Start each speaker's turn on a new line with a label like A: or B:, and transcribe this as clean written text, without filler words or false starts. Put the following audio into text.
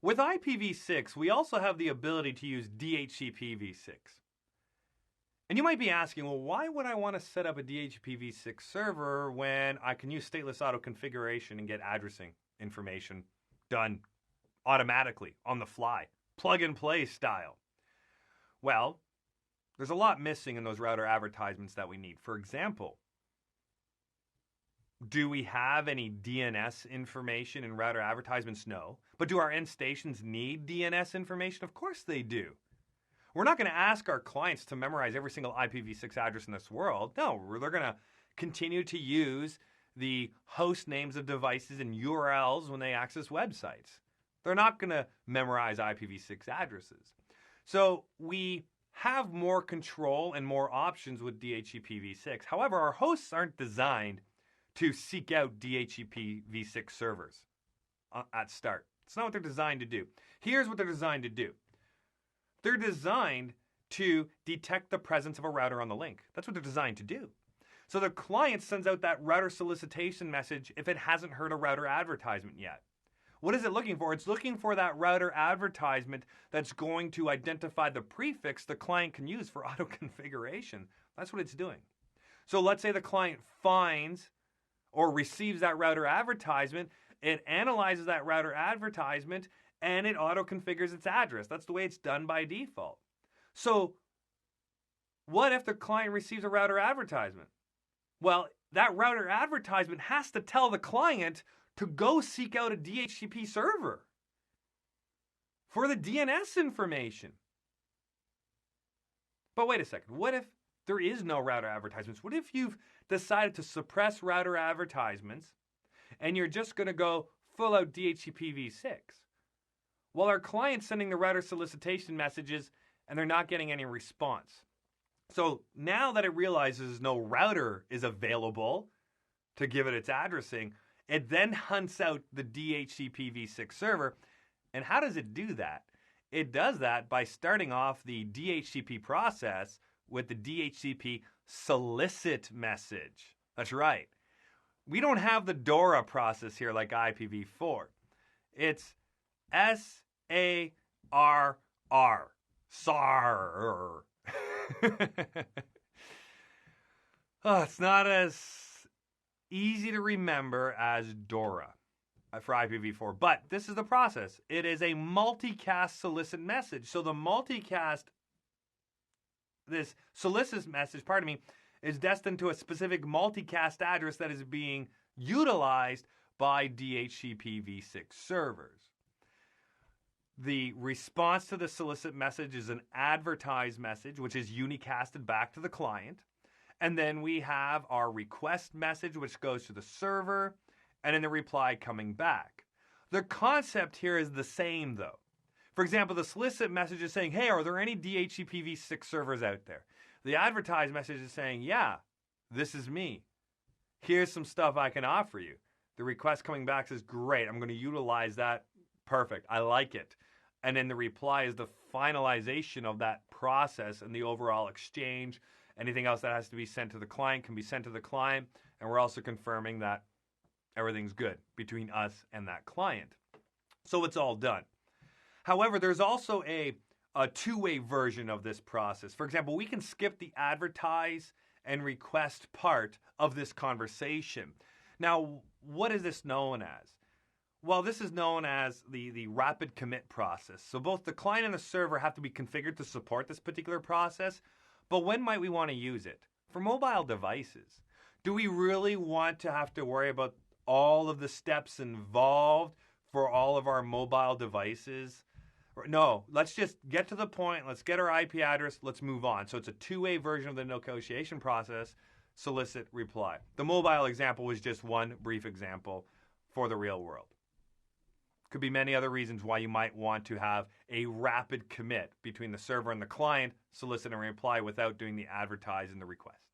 A: With IPv6, we also have the ability to use DHCPv6. And you might be asking, well, why would I want to set up a DHCPv6 server when I can use stateless auto configuration and get addressing information done automatically on the fly, plug and play style? Well, there's a lot missing in those router advertisements that we need. For example, do we have any DNS information in router advertisements? No. But do our end stations need DNS information? Of course they do. We're not going to ask our clients to memorize every single IPv6 address in this world. No, they're going to continue to use the host names of devices and URLs when they access websites. They're not going to memorize IPv6 addresses. So we have more control and more options with DHCPv6. However, our hosts aren't designed to seek out DHCPv6 servers at start. It's not what they're designed to do. Here's what they're designed to do. They're designed to detect the presence of a router on the link. That's what they're designed to do. So the client sends out that router solicitation message if it hasn't heard a router advertisement yet. What is it looking for? It's looking for that router advertisement that's going to identify the prefix the client can use for auto configuration. That's what it's doing. So let's say the client finds or receives that router advertisement, it analyzes that router advertisement, and it auto-configures its address. That's the way it's done by default. So what if the client receives a router advertisement? Well, that router advertisement has to tell the client to go seek out a DHCP server for the DNS information. But wait a second. What if there is no router advertisements? What if you've decided to suppress router advertisements and you're just going to go full out DHCPv6? Well, our client's sending the router solicitation messages and they're not getting any response. So now that it realizes no router is available to give it its addressing, it then hunts out the DHCPv6 server. And how does it do that? It does that by starting off the DHCP process with the DHCP solicit message. That's right. We don't have the DORA process here like IPv4. It's S-A-R-R. SAR. Oh, it's not as easy to remember as DORA for IPv4, but this is the process. It is a multicast solicit message. So the multicast, this solicit message, is destined to a specific multicast address that is being utilized by DHCPv6 servers. The response to the solicit message is an advertise message, which is unicasted back to the client. And then we have our request message, which goes to the server, and then the reply coming back. The concept here is the same, though. For example, the solicit message is saying, hey, are there any DHCPv6 servers out there? The advertise message is saying, yeah, this is me. Here's some stuff I can offer you. The request coming back says, great, I'm going to utilize that. Perfect, I like it. And then the reply is the finalization of that process and the overall exchange. Anything else that has to be sent to the client can be sent to the client. And we're also confirming that everything's good between us and that client. So it's all done. However, there's also a two-way version of this process. For example, we can skip the advertise and request part of this conversation. Now, what is this known as? Well, this is known as the rapid commit process. So both the client and the server have to be configured to support this particular process. But when might we want to use it? For mobile devices. Do we really want to have to worry about all of the steps involved for all of our mobile devices? No, let's just get to the point. Let's get our IP address. Let's move on. So it's a two-way version of the negotiation process, solicit, reply. The mobile example was just one brief example for the real world. Could be many other reasons why you might want to have a rapid commit between the server and the client, solicit and reply without doing the advertise and the request.